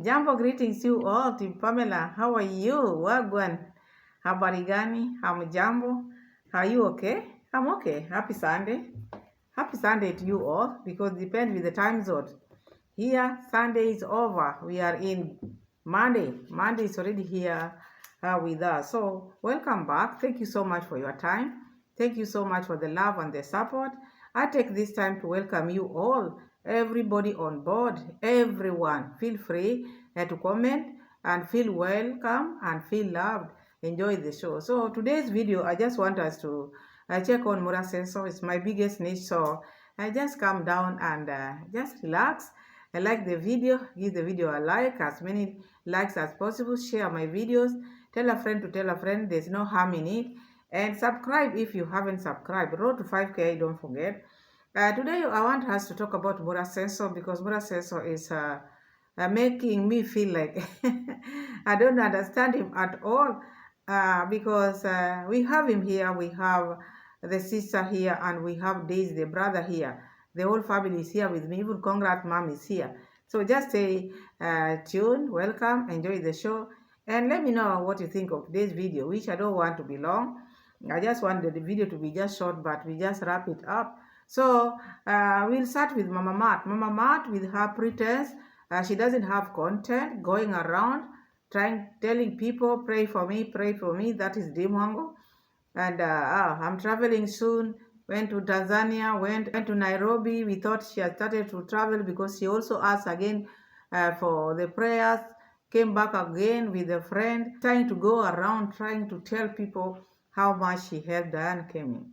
Jambo, greetings you all. Team Pamela, how are you? Wagwan. Habari gani? Hamjambo? Are you okay? I'm okay. Happy Sunday. Happy Sunday to you all because it depends with the time zone. Here, Sunday is over. We are in Monday. Monday is already here with us. So, welcome back. Thank you so much for your time. Thank you so much for the love and the support. I take this time to welcome you all, everybody on board, everyone. Feel free to comment and feel welcome and feel loved. Enjoy the show. So, today's video, I just want us to check on Muraso. It's my biggest niche. So, I just calm down and just relax. I like the video, give the video a like, as many likes as possible, share my videos, tell a friend to tell a friend, there's no harm in it, and subscribe if you haven't subscribed. Road to 5K, don't forget. Today I want us to talk about Muraso because Muraso is making me feel like I don't understand him at all because we have him here, we have the sister here, and we have Daisy, the brother here. The whole family is here with me. Even Congrats mom is here. So just stay tuned, welcome, enjoy the show, and let me know what you think of today's video, which I don't want to be long. I just want the video to be just short, but we just wrap it up. So we'll start with Mama Mat. Mama Mat with her pretense. She doesn't have content going around telling people, pray for me, pray for me. That is Dimwango. And I'm traveling soon. Went to Tanzania, went to Nairobi. We thought she had started to travel because she also asked again for the prayers, came back again with a friend, trying to go around, trying to tell people how much she helped Kimmy.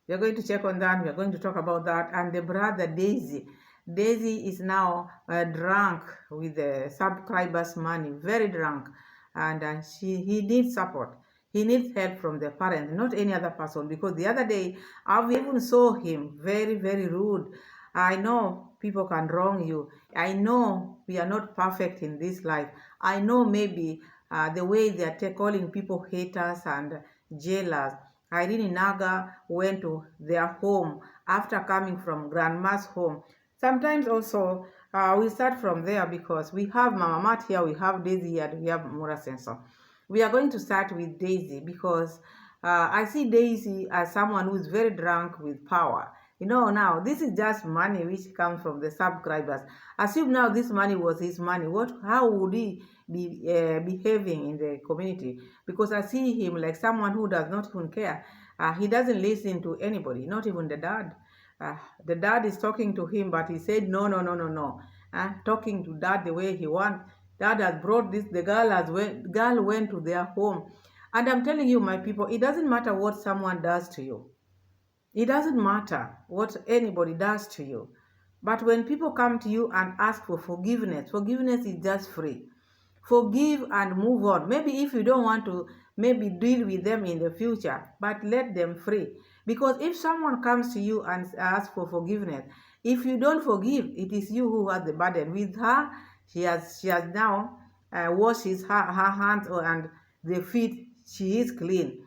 We are going to check on that. We are going to talk about that. And the brother Daisy. Daisy is now drunk with the subscribers' money, very drunk. And he needs support. He needs help from the parents, not any other person. Because the other day, I even saw him very, very rude. I know people can wrong you. I know we are not perfect in this life. I know maybe the way they are calling people haters and jailers. Irene Naga went to their home after coming from grandma's home. Sometimes also, we start from there because we have Mama Mat here, we have Daisy here, we have Muraso. We are going to start with Daisy because I see Daisy as someone who is very drunk with power. You know, now this is just money which comes from the subscribers. Assume now this money was his money. How would he be behaving in the community? Because I see him like someone who does not even care. He doesn't listen to anybody, not even the dad. The dad is talking to him, but he said no. Talking to dad the way he wants. Dad has brought this. The girl went to their home, and I'm telling you, my people, it doesn't matter what someone does to you. It doesn't matter what anybody does to you. But when people come to you and ask for forgiveness, forgiveness is just free. Forgive and move on. Maybe if you don't want to, maybe deal with them in the future, but let them free. Because if someone comes to you and asks for forgiveness, if you don't forgive, it is you who has the burden. With her, she has now washed her hands and the feet. She is clean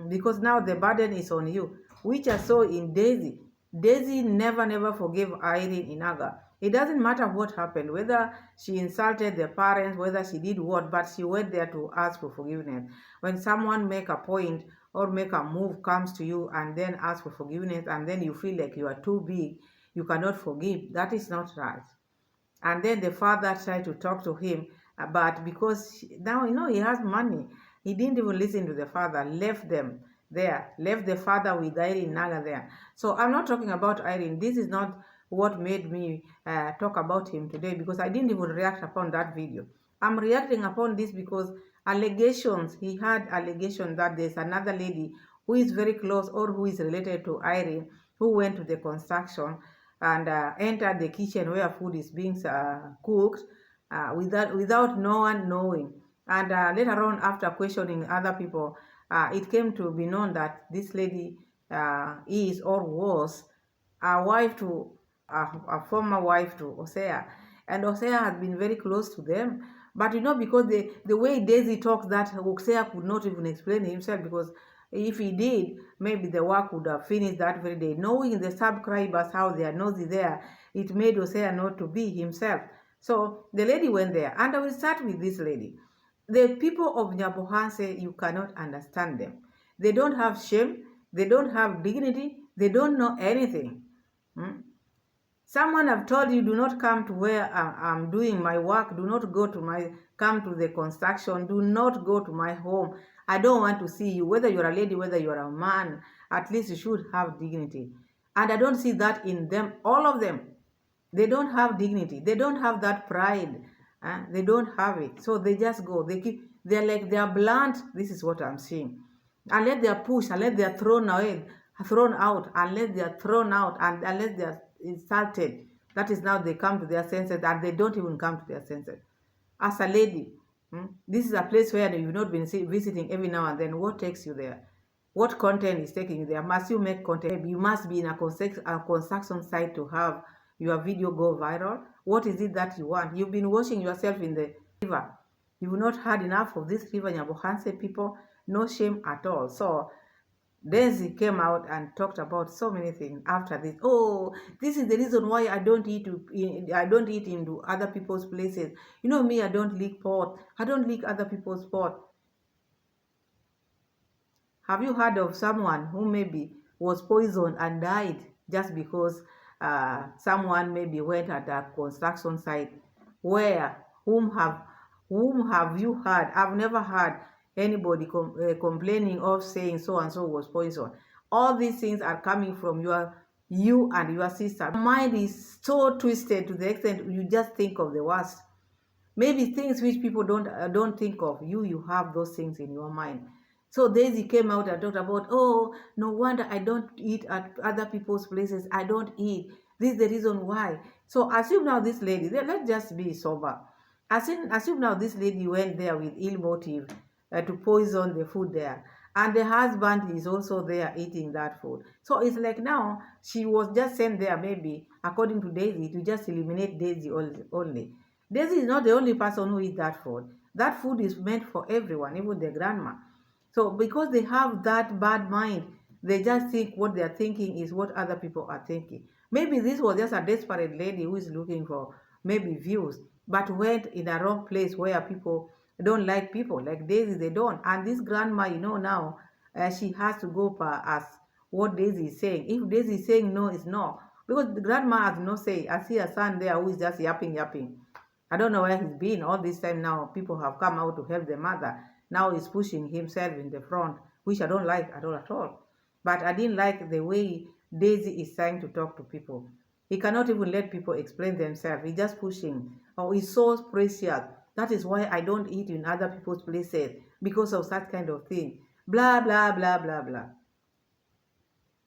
because now the burden is on you, which I saw in Daisy. Daisy never forgave Irene Inaga. It doesn't matter what happened, whether she insulted the parents, whether she did what, but she went there to ask for forgiveness. When someone make a point or make a move, comes to you and then ask for forgiveness, and then you feel like you are too big, you cannot forgive, that is not right. And then the father tried to talk to him, but because now, you know, he has money, he didn't even listen to the father, left them there, left the father with Irene Naga there. So I'm not talking about Irene. This is not what made me talk about him today, because I didn't even react upon that video. I'm reacting upon this because allegations, he had allegations that there's another lady who is very close or who is related to Irene, who went to the construction and entered the kitchen where food is being cooked without no one knowing. And later on, after questioning other people, it came to be known that this lady is or was a wife to a former wife to Osea, and Osea has been very close to them. But you know, because the way Daisy talks, that Osea could not even explain himself, because if he did, maybe the work would have finished that very day. Knowing the subscribers, how they are nosy there, it made Osea not to be himself. So the lady went there, and I will start with this lady. The people of Nyabohanse, you cannot understand them. They don't have shame, they don't have dignity, they don't know anything. Hmm? Someone have told you, do not come to where I'm doing my work, do not come to the construction, do not go to my home. I don't want to see you, whether you're a lady, whether you're a man, at least you should have dignity. And I don't see that in them, all of them. They don't have dignity. They don't have that pride. They don't have it. So they just go. They're blunt. This is what I'm seeing. Unless they're pushed, unless they're thrown away, thrown out, unless they're thrown out, and unless they're insulted, that is now they come to their senses, and they don't even come to their senses. As a lady, this is a place where you've not been visiting every now and then. What takes you there? What content is taking you there? Must you make content? You must be in a construction site to have your video go viral. What is it that you want? You've been washing yourself in the river. You've not had enough of this river, Nyabohanse people. No shame at all. So Daisy came out and talked about so many things after this. Oh, this is the reason why I don't eat into other people's places. You know me, I don't lick pot. I don't lick other people's pot. Have you heard of someone who maybe was poisoned and died just because someone maybe went at a construction site? Whom have you heard? I've never heard anybody complaining of saying so and so was poisoned. All these things are coming from you and your sister. Mind is so twisted to the extent you just think of the worst. Maybe things which people don't think of. You have those things in your mind. So Daisy came out and talked about, oh, no wonder I don't eat at other people's places. I don't eat. This is the reason why. So assume now this lady, let's just be sober. Assume now this lady went there with ill motive to poison the food there. And the husband is also there eating that food. So it's like now she was just sent there maybe, according to Daisy, to just eliminate Daisy only. Daisy is not the only person who eats that food. That food is meant for everyone, even the grandma. So because they have that bad mind, they just think what they are thinking is what other people are thinking. Maybe this was just a desperate lady who is looking for maybe views, but went in a wrong place where people don't like people. Like Daisy, they don't. And this grandma, now, she has to go as what Daisy is saying. If Daisy is saying no, it's no. Because the grandma has no say. I see a son there who is just yapping. I don't know where he's been all this time now. People have come out to help the mother. Now he's pushing himself in the front, which I don't like at all. But I didn't like the way Daisy is trying to talk to people. He cannot even let people explain themselves. He's just pushing. Oh, he's so precious. That is why I don't eat in other people's places, because of such kind of thing. Blah, blah, blah, blah, blah.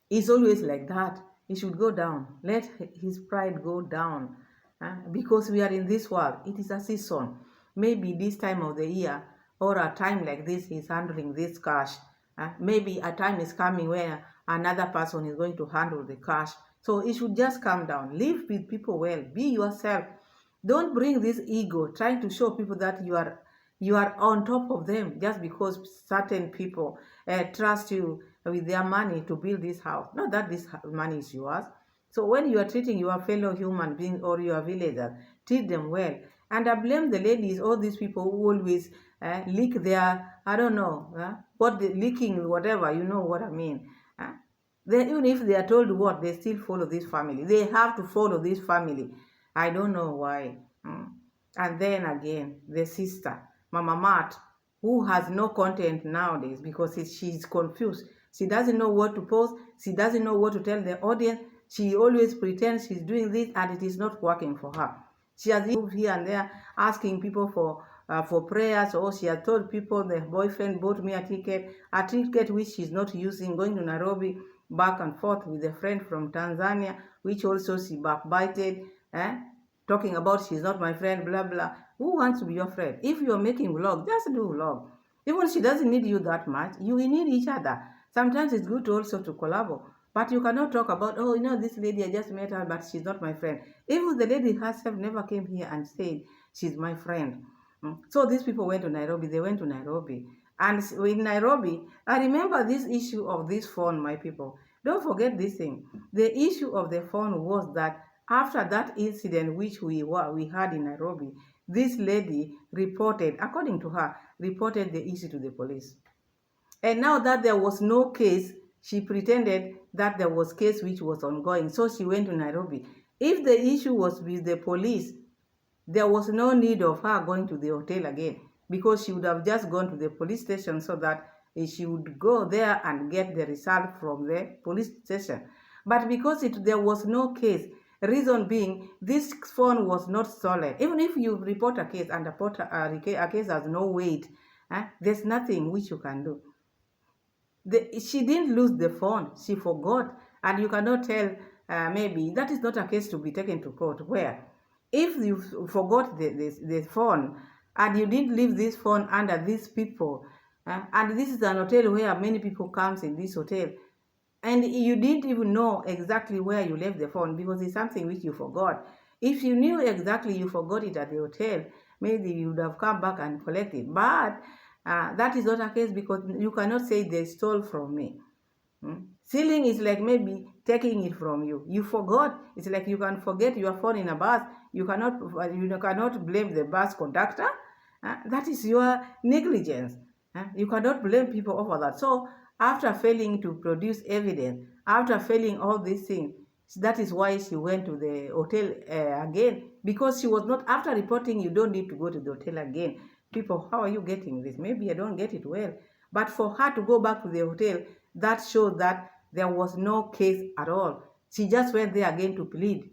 It's always like that. He should go down. Let his pride go down. Because we are in this world. It is a season. Maybe this time of the year, or a time like this, he's handling this cash. Maybe a time is coming where another person is going to handle the cash. So it should just calm down. Live with people well. Be yourself. Don't bring this ego, trying to show people that you are on top of them just because certain people trust you with their money to build this house. Not that this money is yours. So when you are treating your fellow human beings or your villagers, treat them well. And I blame the ladies, all these people who always lick their, I don't know, licking, whatever, you know what I mean. Even if they are told what, they still follow this family. They have to follow this family. I don't know why. And then again, the sister, Mama Mat, who has no content nowadays because she's confused. She doesn't know what to post. She doesn't know what to tell the audience. She always pretends she's doing this and it is not working for her. She has moved here and there asking people for prayers, or she has told people the boyfriend bought me a ticket which she's not using, going to Nairobi back and forth with a friend from Tanzania, which also she backbited, talking about she's not my friend, blah, blah. Who wants to be your friend? If you're making vlog, just do vlog. Even she doesn't need you that much. You need each other. Sometimes it's good also to collaborate. But you cannot talk about, oh, this lady, I just met her, but she's not my friend. Even the lady herself never came here and said, she's my friend. So these people went to Nairobi. They went to Nairobi. And in Nairobi, I remember this issue of this phone, my people. Don't forget this thing. The issue of the phone was that After that incident which we had in Nairobi, this lady reported, according to her, reported the issue to the police. And now that there was no case, she pretended that there was case which was ongoing. So she went to Nairobi. If the issue was with the police, there was no need of her going to the hotel again, because she would have just gone to the police station so that she would go there and get the result from the police station. But because there was no case, reason being, this phone was not stolen. Even if you report a case and a case has no weight, there's nothing which you can do. She didn't lose the phone, she forgot. And you cannot tell, maybe that is not a case to be taken to court, where if you forgot the phone and you didn't leave this phone under these people, and this is an hotel where many people comes in this hotel, and you didn't even know exactly where you left the phone because it's something which you forgot. If you knew exactly you forgot it at the hotel, maybe you would have come back and collect it. But that is not a case, because you cannot say they stole from me. Stealing is like maybe taking it from you. You forgot. It's like you can forget your phone in a bus. You cannot blame the bus conductor. That is your negligence. You cannot blame people over that. So after failing to produce evidence, after failing all these things, that is why she went to the hotel again, because she was not, after reporting, you don't need to go to the hotel again. People, how are you getting this? Maybe I don't get it well. But for her to go back to the hotel, that showed that there was no case at all. She just went there again to plead,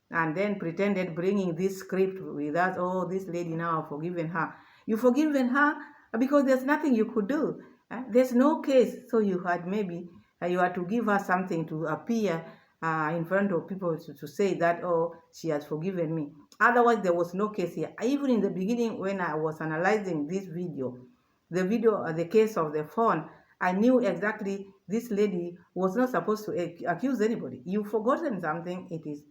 and then pretended bringing this script with us. Oh, this lady now, I've forgiven her. You've forgiven her because there's nothing you could do. There's no case. So you had maybe, you had to give her something to appear in front of people to say that, oh, she has forgiven me. Otherwise, there was no case here. Even in the beginning, when I was analyzing this video, the case of the phone, I knew exactly this lady was not supposed to accuse anybody. You've forgotten something, it is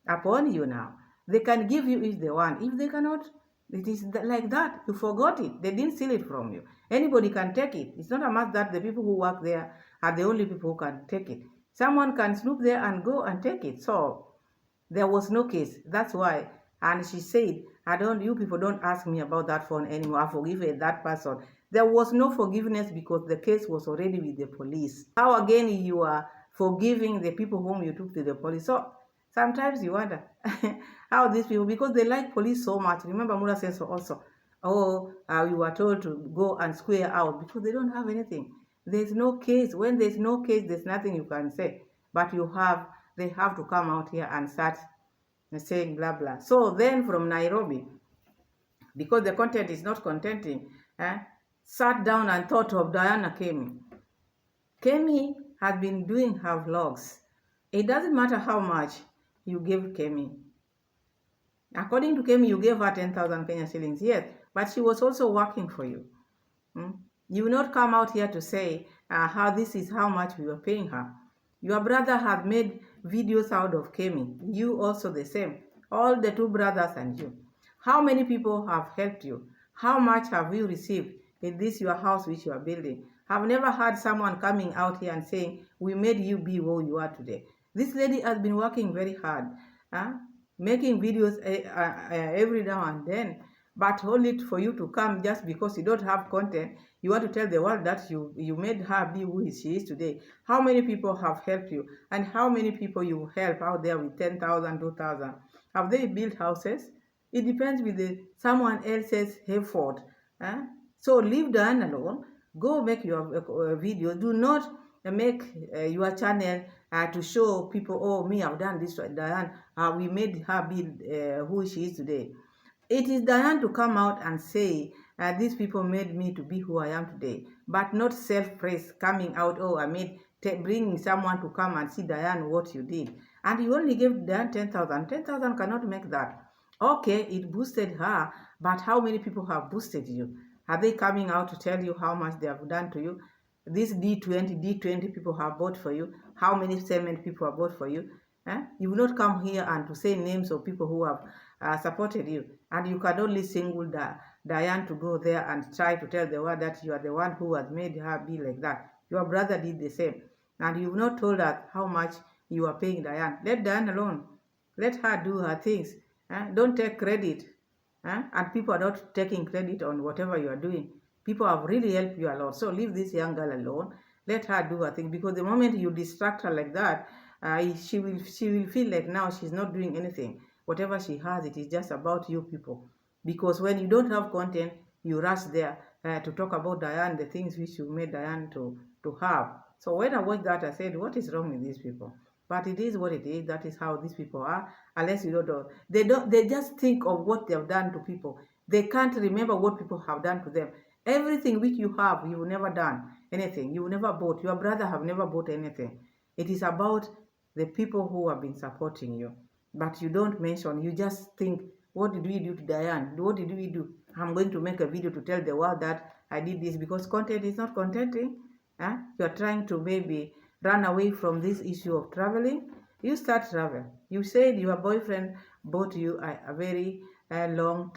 upon you now. They can give you if they want. If they cannot, it is like that. You forgot it. They didn't steal it from you. Anybody can take it. It's not a must that the people who work there are the only people who can take it. Someone can snoop there and go and take it. So there was no case. That's why. And she said, you people don't ask me about that phone anymore. I've forgiven that person. There was no forgiveness because the case was already with the police. How again you are forgiving the people whom you took to the police? So sometimes you wonder how these people, because they like police so much. Remember, Muraso says also, we were told to go and square out because they don't have anything. There's no case. When there's no case, there's nothing you can say. But they have to come out here and start saying blah blah. So then from Nairobi, because the content is not contenting, sat down and thought of Diana Kimmy. Kimmy has been doing her vlogs. It doesn't matter how much you give Kimmy. According to Kimmy, you gave her 10,000 Kenya shillings, yes, but she was also working for you. You will not come out here to say how this is how much we were paying her. Your brother has made videos out of Kimmy. You also the same. All the two brothers and you. How many people have helped you? How much have you received in this your house which you are building? I've never heard someone coming out here and saying, we made you be who you are today. This lady has been working very hard, making videos every now and then, but only for you to come just because you don't have content. You want to tell the world that you made her be who she is today. How many people have helped you? And how many people you help out there with 10,000, 2,000? Have they built houses? It depends with someone else's effort. So leave Diane alone. Go make your video. Do not make your channel to show people, oh, me, I've done this to Diane. We made her be who she is today. It is Diane to come out and say, these people made me to be who I am today. But not self-praise coming out, oh, I made, bringing someone to come and see Diane what you did. And you only gave Diane 10,000. 10,000 cannot make that. Okay, it boosted her, but how many people have boosted you? Are they coming out to tell you how much they have done to you? This D20 people have bought for you. How many cement people have bought for you? You will not come here and to say names of people who have supported you. And you can only single Diane to go there and try to tell the world that you are the one who has made her be like that. Your brother did the same. And you've not told us how much you are paying Diane. Let Diane alone. Let her do her things. Don't take credit. And people are not taking credit on whatever you are doing. People have really helped you a lot. So leave this young girl alone. Let her do her thing. Because the moment you distract her like that, she will feel like now she's not doing anything. Whatever she has, it is just about you people. Because when you don't have content, you rush there to talk about Diane, the things which you made Diane to have. So when I watched that, I said, what is wrong with these people? But it is what it is. That is how these people are. Unless you don't know. They just think of what they have done to people. They can't remember what people have done to them. Everything which you have, you've never done anything. You never bought. Your brother have never bought anything. It is about the people who have been supporting you. But you don't mention. You just think, what did we do to Diane? What did we do? I'm going to make a video to tell the world that I did this, because content is not contenting. You are trying to maybe run away from this issue of traveling. You start travel. You said your boyfriend bought you a very long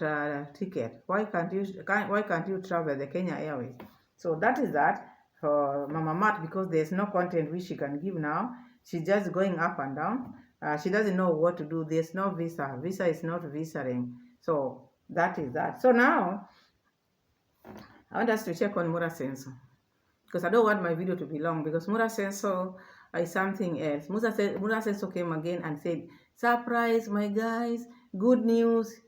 ticket. Why can't you travel the Kenya Airways? So that is that for Mama Mat, because there's no content which she can give now. She's just going up and down. She doesn't know what to do. There's no visa. Visa is not visaing. So that is that. So now I want us to check on Muraso, because I don't want my video to be long, because Muraso is something else. Muraso came again and said, surprise, my guys, good news,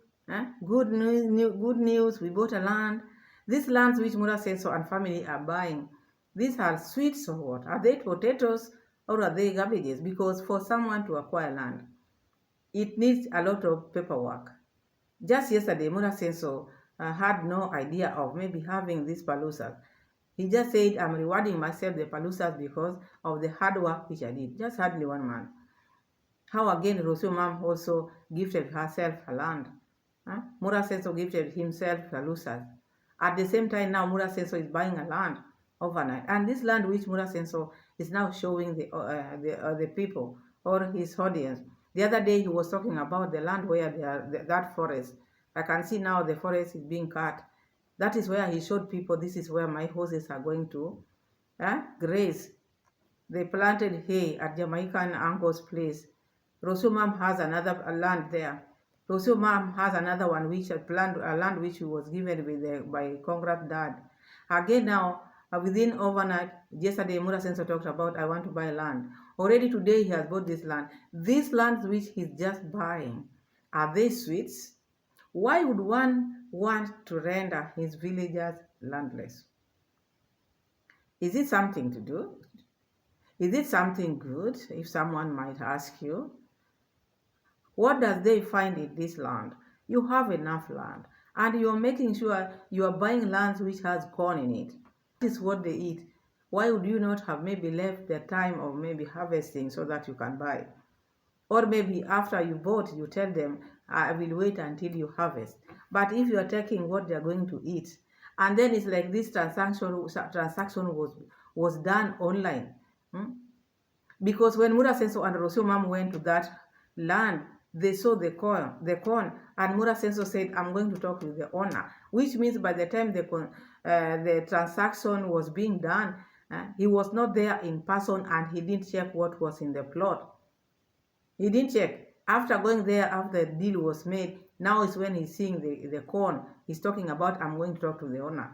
good news, we bought a land. These lands which Muraso and family are buying, these are sweets or what? Are they potatoes or are they garbages? Because for someone to acquire land, it needs a lot of paperwork. Just yesterday, Muraso had no idea of maybe having these palusas. He just said, I'm rewarding myself the palusas because of the hard work which I did. Just hardly 1 month. How again Rosu mom also gifted herself a land. Muraso gifted himself palusas. At the same time now, Muraso is buying a land overnight. And this land which Muraso is now showing the people or his audience. The other day he was talking about the land where that forest. I can see now the forest is being cut. That is where he showed people, this is where my horses are going to graze. They planted hay at Jamaican uncle's place. Rosu mom has another land there. Rosu mom has another one which a land which was given by Congress dad. Again now, within overnight, yesterday Muraso talked about, I want to buy land. Already today he has bought this land. These lands which he's just buying, are they sweets? Why would one want to render his villagers landless? Is it something to do? Is it something good, if someone might ask you? What does they find in this land? You have enough land, and you're making sure you are buying lands which has corn in it. That is what they eat. Why would you not have maybe left the time of maybe harvesting so that you can buy? Or maybe after you bought, you tell them, I will wait until you harvest. But if you are taking what they are going to eat, and then it's like this transaction was done online. Because when Muraso and Rosu mom went to that land, they saw the corn, and Muraso said, I'm going to talk with the owner, which means by the time the transaction was being done, he was not there in person, and he didn't check what was in the plot. He didn't check. After going there, after the deal was made, now is when he's seeing the corn. He's talking about, I'm going to talk to the owner,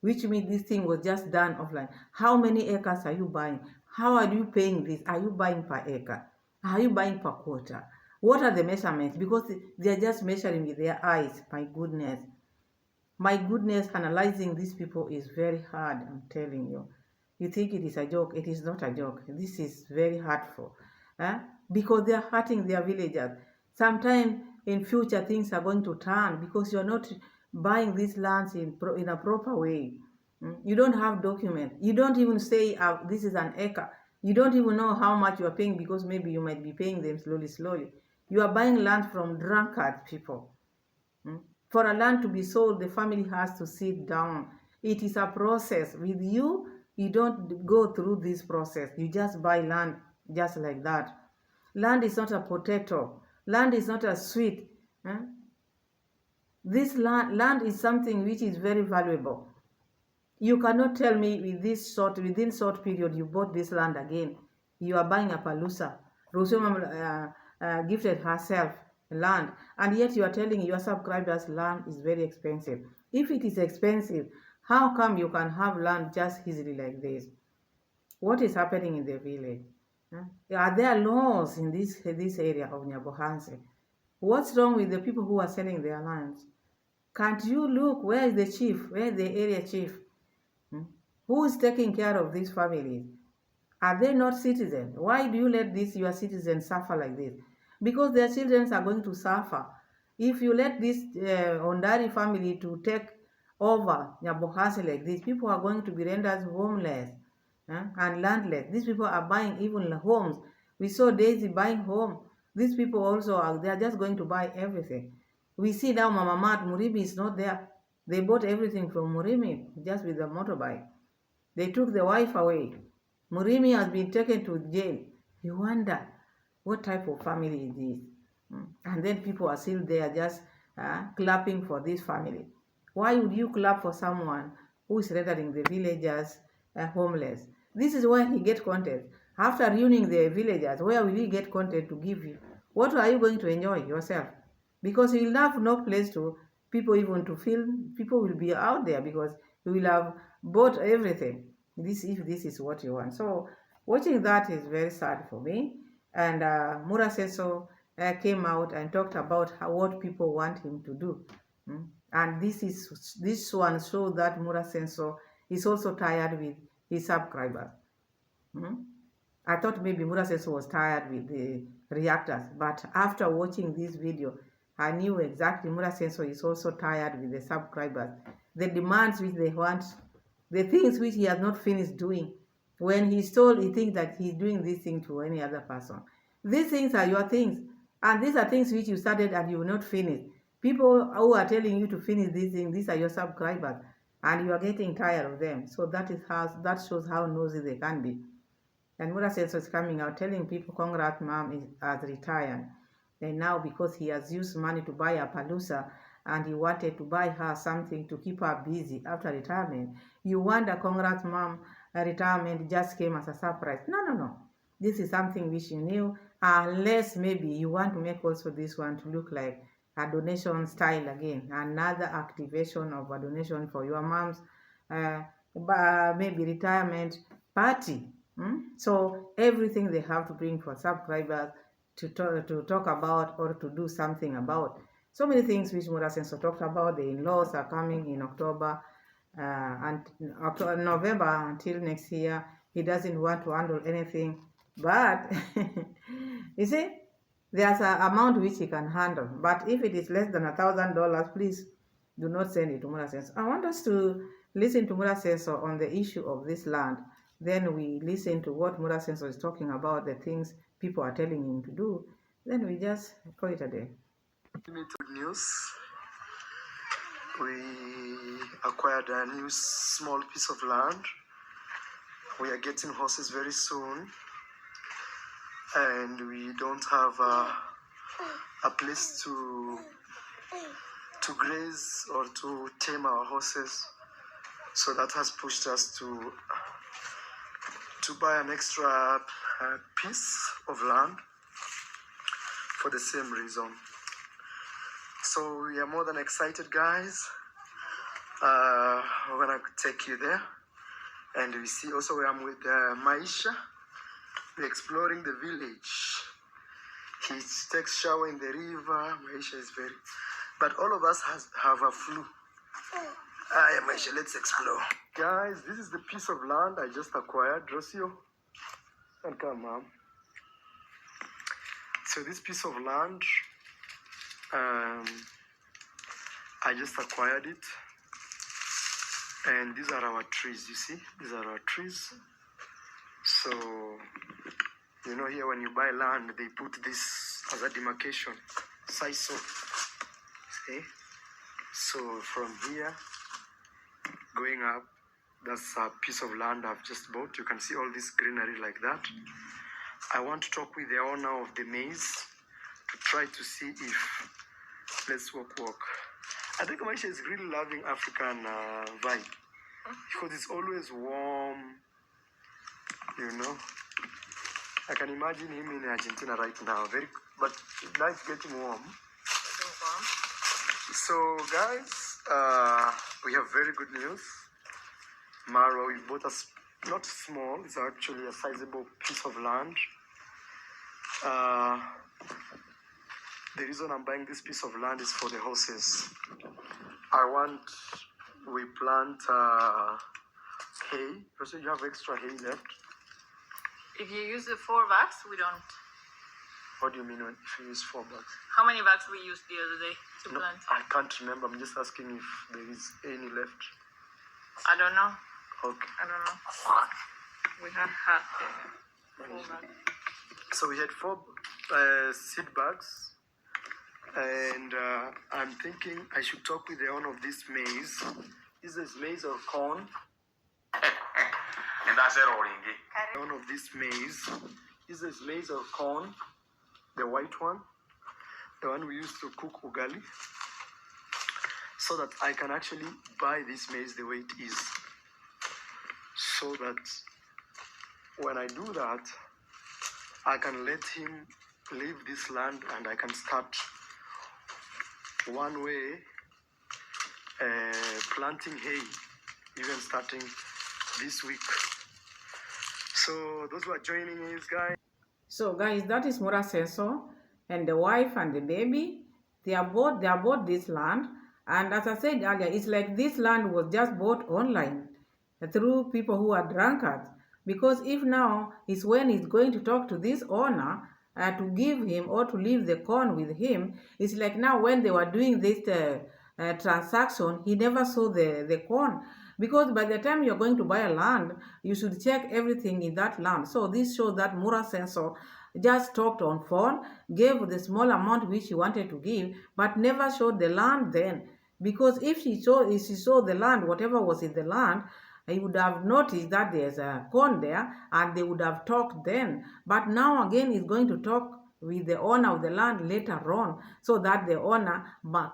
which means this thing was just done offline. How many acres are you buying? How are you paying this? Are you buying per acre? Are you buying per quarter? What are the measurements? Because they are just measuring with their eyes. My goodness. My goodness, analyzing these people is very hard, I'm telling you. You think it is a joke. It is not a joke. This is very hurtful. Because they are hurting their villagers. Sometime in future, things are going to turn because you're not buying these lands in a proper way. You don't have documents. You don't even say this is an acre. You don't even know how much you are paying, because maybe you might be paying them slowly. You are buying land from drunkard people. For a land to be sold, the family has to sit down. It is a process. With you, you don't go through this process. You just buy land just like that. Land is not a potato. Land is not a sweet. This land is something which is very valuable. You cannot tell me within short period you bought this land again. You are buying a palusa. Rosie mom gifted herself land, and yet you are telling your subscribers land is very expensive. If it is expensive, how come you can have land just easily like this? What is happening in the village? Huh? Are there laws in this area of Nyabohanse? What's wrong with the people who are selling their lands? Can't you look? Where is the chief? Where is the area chief? Hmm? Who is taking care of these families? Are they not citizens? Why do you let these your citizens suffer like this? Because their children are going to suffer. If you let this Ondari family to take over Nyabohase like this, people are going to be rendered homeless and landless. These people are buying even homes. We saw Daisy buying home. These people also they are just going to buy everything. We see now Mama Mat Muribi is not there. They bought everything from Murimi just with the motorbike. They took the wife away. Murimi has been taken to jail. You wonder what type of family is this? And then people are still there just clapping for this family. Why would you clap for someone who is rendering the villagers homeless? This is where he gets content. After ruining the villagers, where will he get content to give you? What are you going to enjoy yourself? Because you will have no place to people even to film. People will be out there because you will have bought everything. If this is what you want. So watching that is very sad for me. And Muraso came out and talked about what people want him to do. And this one shows that Murasenso is also tired with his subscribers. I thought maybe Murasenso was tired with the reactors, but after watching this video, I knew exactly Murasenso is also tired with the subscribers. The demands which they want, the things which he has not finished doing. When he's told, he thinks that he's doing this thing to any other person. These things are your things. And these are things which you started and you will not finish. People who are telling you to finish these things, these are your subscribers. And you are getting tired of them. So that shows how nosy they can be. And Murasenso is coming out telling people, congrats, mom has retired. And now because he has used money to buy a Palooza and he wanted to buy her something to keep her busy after retirement, you wonder, congrats, mom, retirement just came as a surprise. No. This is something which you knew, unless maybe you want to make also this one to look like a donation style again, another activation of a donation for your mom's maybe retirement party. So everything they have to bring for subscribers to talk about or to do something about. So many things which Murasenso talked about. The in-laws are coming in October and November until next year. He doesn't want to handle anything. But you see, there's an amount which he can handle. But if it is less than $1,000, please do not send it to Murasenso. I want us to listen to Murasenso on the issue of this land. Then we listen to what Murasenso is talking about, the things people are telling him to do. Then we just call it a day. Limited news. We acquired a new small piece of land. We are getting horses very soon. And we don't have a place to graze or to tame our horses. So that has pushed us to buy an extra piece of land for the same reason. So we are more than excited, guys. We're gonna take you there, and we see also where I'm with Maisha. We're exploring the village. He takes shower in the river. Maisha is very, but all of us have a flu. Yeah, Maisha, let's explore. Guys, this is the piece of land I just acquired. Rocio, and come, mom. So this piece of land, I just acquired it. And these are our trees, you see? These are our trees. So, you know, here when you buy land, they put this as a demarcation. Siso. See? So from here, going up, that's a piece of land I've just bought. You can see all this greenery like that. I want to talk with the owner of the maize to try to see if, let's walk. I think Maisha is really loving African vibe because it's always warm, you know. I can imagine him in Argentina right now. But now it's getting warm. So guys, we have very good news. Marwa, we bought not small, it's actually a sizable piece of land. The reason I'm buying this piece of land is for the horses. We plant hay. So you have extra hay left. If you use the 4 bags, we don't. What do you mean if you use 4 bags? How many bags we used the other day to plant? I can't remember. I'm just asking if there is any left. I don't know. Okay. I don't know. We had 4 bags. So we had 4 seed bags. And I'm thinking I should talk with the owner of this maize. Is this maize or corn? The owner of this maize. Is this maize or corn? The white one. The one we used to cook ugali. So that I can actually buy this maize the way it is. So that when I do that, I can let him leave this land and I can start one way planting hay, even starting this week. So those who are joining us, guys. So guys, that is Muraso and the wife and the baby. They are bought this land, and as I said earlier, it's like this land was just bought online through people who are drunkards. Because if now is when he's going to talk to this owner to give him or to leave the corn with him, it's like now when they were doing this transaction, he never saw the corn. Because by the time you're going to buy a land, you should check everything in that land. So this shows that Muraso just talked on phone, gave the small amount which he wanted to give, but never showed the land then. Because if she saw the land, whatever was in the land, he would have noticed that there's a corn there and they would have talked then. But now again, he's going to talk with the owner of the land later on so that the owner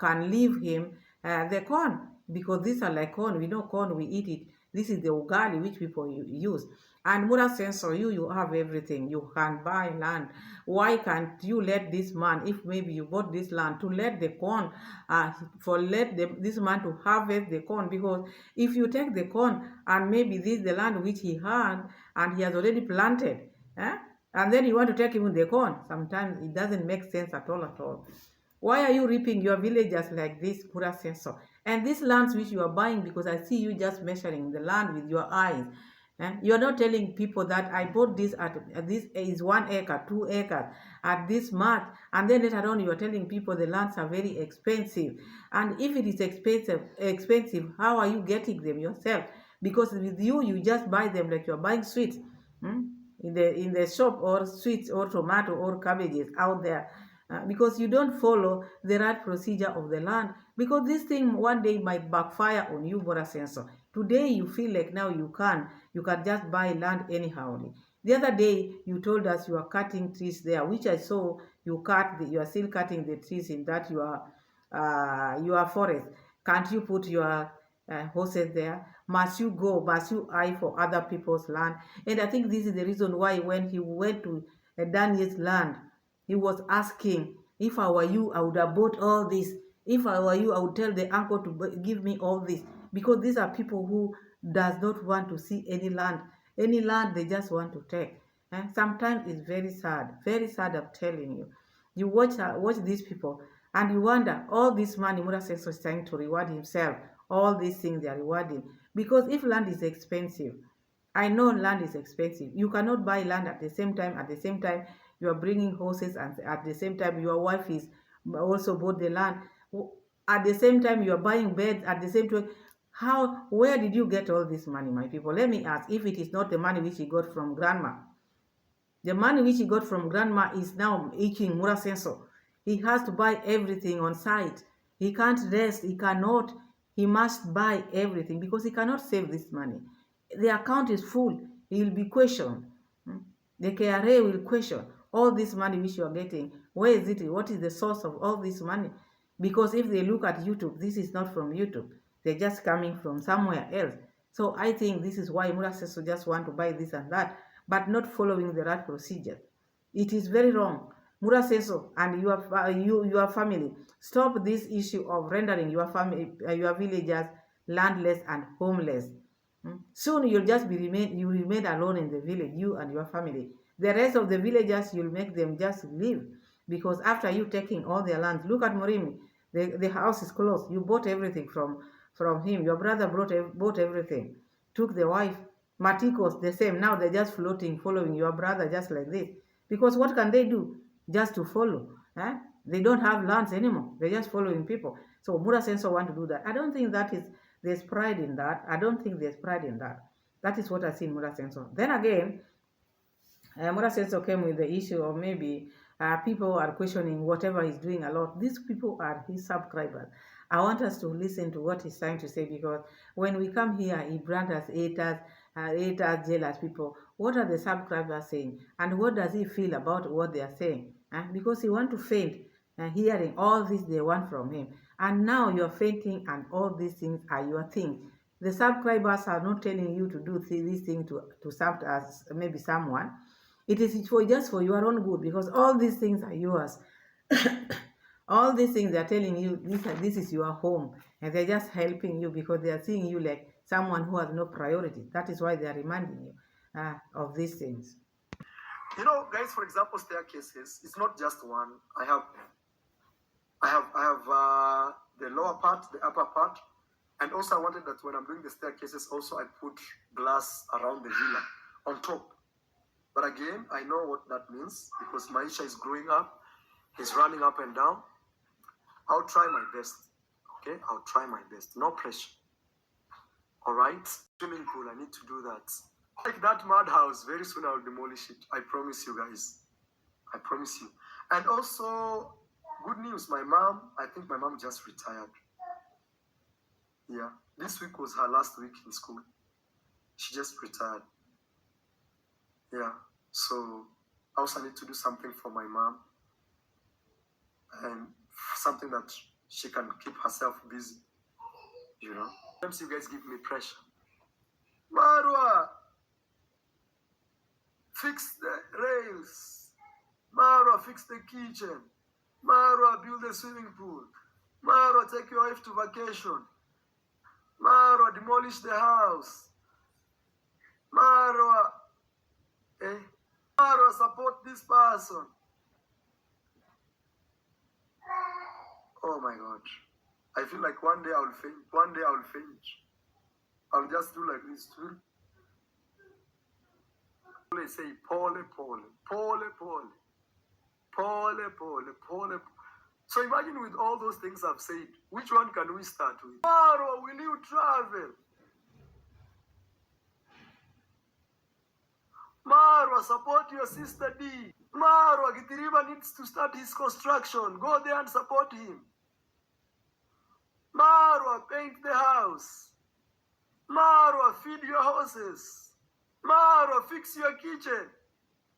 can leave him the corn. Because these are like corn. We know corn, we eat it. This is the ugali which people use. And Muraso, you have everything. You can buy land. Why can't you let this man, if maybe you bought this land, to let the corn, this man to harvest the corn? Because if you take the corn and maybe this is the land which he had and he has already planted, and then you want to take even the corn, sometimes it doesn't make sense at all. Why are you reaping your villagers like this, Muraso? And these lands which you are buying, because I see you just measuring the land with your eyes. You are not telling people that I bought this at this is 1 acre, 2 acres at this much, and then later on you are telling people the lands are very expensive. And if it is expensive, how are you getting them yourself? Because with you just buy them like you are buying sweets in the shop, or sweets or tomato or cabbages out there. Because you don't follow the right procedure of the land, because this thing one day might backfire on you, Muraso. Today you feel like now you can just buy land anyhow. The other day you told us you are cutting trees there, which I saw you are still cutting the trees in that your forest. Can't you put your horses there? Must you eye for other people's land? And I think this is the reason why when he went to Daniel's land, he was asking, if I were you, I would have bought all this. If I were you, I would tell the uncle to give me all this. Because these are people who does not want to see any land. Any land they just want to take. And sometimes it's very sad. Very sad, I'm telling you. You watch these people and you wonder, all this money Muraso is trying to reward himself. All these things they are rewarding. Because if land is expensive, I know land is expensive. You cannot buy land at the same time you are bringing horses, and at the same time your wife is also bought the land. At the same time you are buying beds. At the same time, where did you get all this money, my people? Let me ask, if it is not the money which he got from grandma. The money which he got from grandma is now eating Muraso. He has to buy everything on site. He can't rest. He must buy everything because he cannot save this money. The account is full. He will be questioned. The KRA will question all this money which you are getting. Where is it? What is the source of all this money? Because if they look at YouTube, this is not from YouTube. They're just coming from somewhere else. So I think this is why Muraso just want to buy this and that. but not following the right procedure. It is very wrong. Muraso and your family, stop this issue of rendering your family, your villagers landless and homeless. Soon you'll just you remain alone in the village, you and your family. The rest of the villagers, you'll make them just leave, because after you taking all their land, look at Morimi, the house is closed. You bought everything from him. Your brother bought everything, took the wife. Matikos the same. Now they're just floating, following your brother just like this. Because what can they do? Just to follow. They don't have lands anymore. They're just following people. So Muraso want to do that. I don't think there's pride in that. I don't think there's pride in that. That is what I see in Muraso. Then again, Muraso came with the issue of maybe people are questioning whatever he's doing a lot. These people are his subscribers. I want us to listen to what he's trying to say, because when we come here, he brands us haters, jealous people. What are the subscribers saying? And what does he feel about what they are saying? Because he wants to faint hearing all this they want from him. And now you're fainting and all these things are your thing. The subscribers are not telling you to do these things to serve as maybe someone. It is just for your own good, because all these things are yours. All these things they are telling you, this is your home, and they're just helping you because they are seeing you like someone who has no priority. That is why they are reminding you of these things. You know, guys, for example, staircases, it's not just one. I have the lower part, the upper part, and also I wanted that when I'm doing the staircases, also I put glass around the villa on top. But again, I know what that means, because Maisha is growing up, he's running up and down. I'll try my best, okay? I'll try my best, no pressure. All right? Swimming pool, I need to do that. Like that madhouse, very soon I'll demolish it. I promise you guys. I promise you. And also, good news, my mom, I think my mom just retired. Yeah, this week was her last week in school. She just retired. Yeah, so I also need to do something for my mom, and something that she can keep herself busy, you know. Sometimes you guys give me pressure. Marwa, fix the rails. Marwa, fix the kitchen. Marwa, build a swimming pool. Marwa, take your wife to vacation. Marwa, demolish the house. Marwa, Marwa, support this person. Oh my God. I feel like one day I'll faint. One day I'll faint. I'll just do like this too. They say, pole, pole, pole, pole, pole, pole, pole. So imagine with all those things I've said, which one can we start with? Marwa, will you travel? Marwa, support your sister D. Marwa, Gitiriba needs to start his construction. Go there and support him. Marwa, paint the house. Marwa, feed your horses. Marwa, fix your kitchen.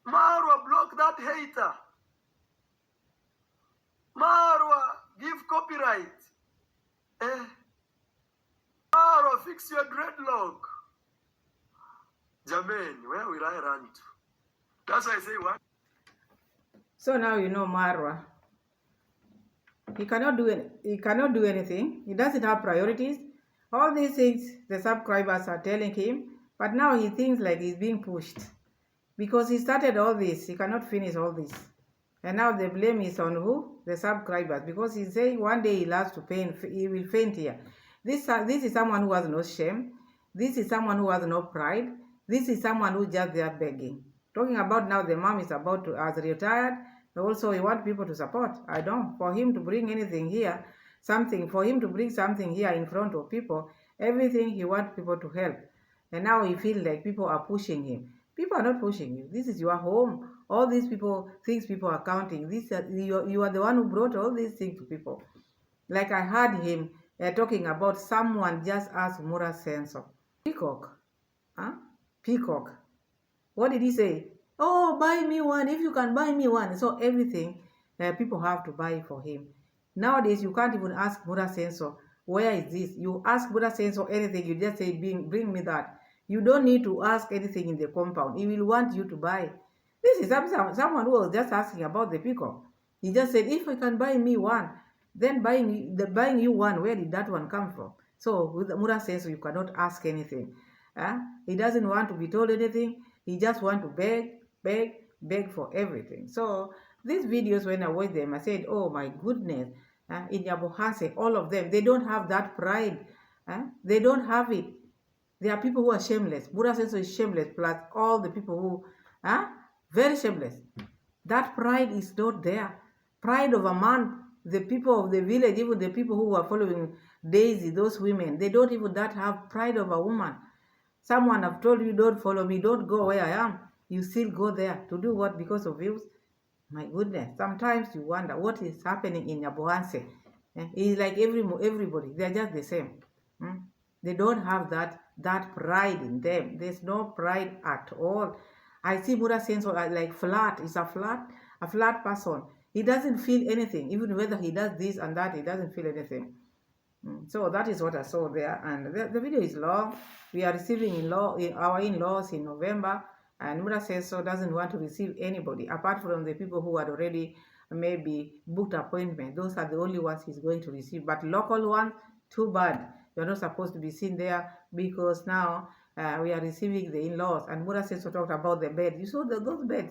Marwa, block that hater. Marwa, give copyright. Marwa, fix your dreadlock. Jermaine, where will I run to? That's why I say what? So now you know Marwa. He cannot do anything. He doesn't have priorities. All these things the subscribers are telling him, but now he thinks like he's being pushed. Because he started all this, he cannot finish all this. And now the blame is on who? The subscribers. Because he's saying one day he'll have to paint, he will faint here. This is someone who has no shame. This is someone who has no pride. This is someone who just there begging. Talking about now the mom is about to, as retired, also he want people to support. I don't. For him to bring anything here, for him to bring something here in front of people, everything he want people to help. And now he feels like people are pushing him. People are not pushing you. This is your home. All these people, things people are counting. You are the one who brought all these things to people. Like I heard him talking about someone just asked Muraso. Peacock. Huh? Peacock. What did he say? Oh, buy me one. If you can buy me one. So everything people have to buy for him. Nowadays, you can't even ask Muraso, where is this? You ask Muraso anything, you just say, bring me that. You don't need to ask anything in the compound. He will want you to buy. This is someone who was just asking about the peacock. He just said, if you can buy me one, then buying you one, where did that one come from? So with Mura says you cannot ask anything. He doesn't want to be told anything. He just want to beg for everything. So these videos, when I watch them, I said, oh my goodness, in Yabohanse, all of them, they don't have that pride. They don't have it. There are people who are shameless. Buddha says is shameless, plus all the people who are very shameless. That pride is not there. Pride of a man, the people of the village, even the people who are following Daisy, those women, they don't even that have pride of a woman. Someone have told you, don't follow me, don't go where I am. You still go there to do what? Because of views? My goodness. Sometimes you wonder what is happening in Yabohanse. It's like everybody. They're just the same. They don't have that pride in them. There's no pride at all. I see Buddha saying so like flat. He's a flat person. He doesn't feel anything. Even whether he does this and that, he doesn't feel anything. So that is what I saw there. And the video is long. We are receiving our in-laws in November. And Mura says so doesn't want to receive anybody apart from the people who had already maybe booked appointment. Those are the only ones he's going to receive. But local ones, too bad. You're not supposed to be seen there because now we are receiving the in-laws. And Mura says so talked about the bed. You saw those beds.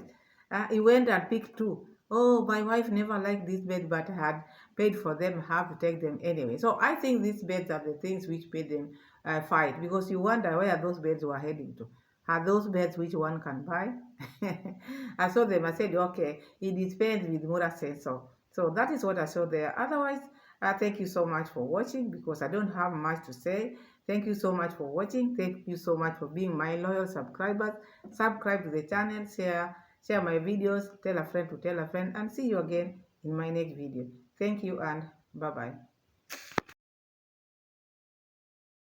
He went and picked two. Oh, my wife never liked this bed, but had paid for them, have to take them anyway. So I think these beds are the things which made them fight, because you wonder where those beds were heading to. Are those beds which one can buy? I saw them. I said, okay, it depends with Mura says so. So that is what I saw there. Otherwise, thank you so much for watching, because I don't have much to say. Thank you so much for watching. Thank you so much for being my loyal subscribers. Subscribe to the channel, share my videos, tell a friend to tell a friend, and see you again in my next video. Thank you and bye-bye.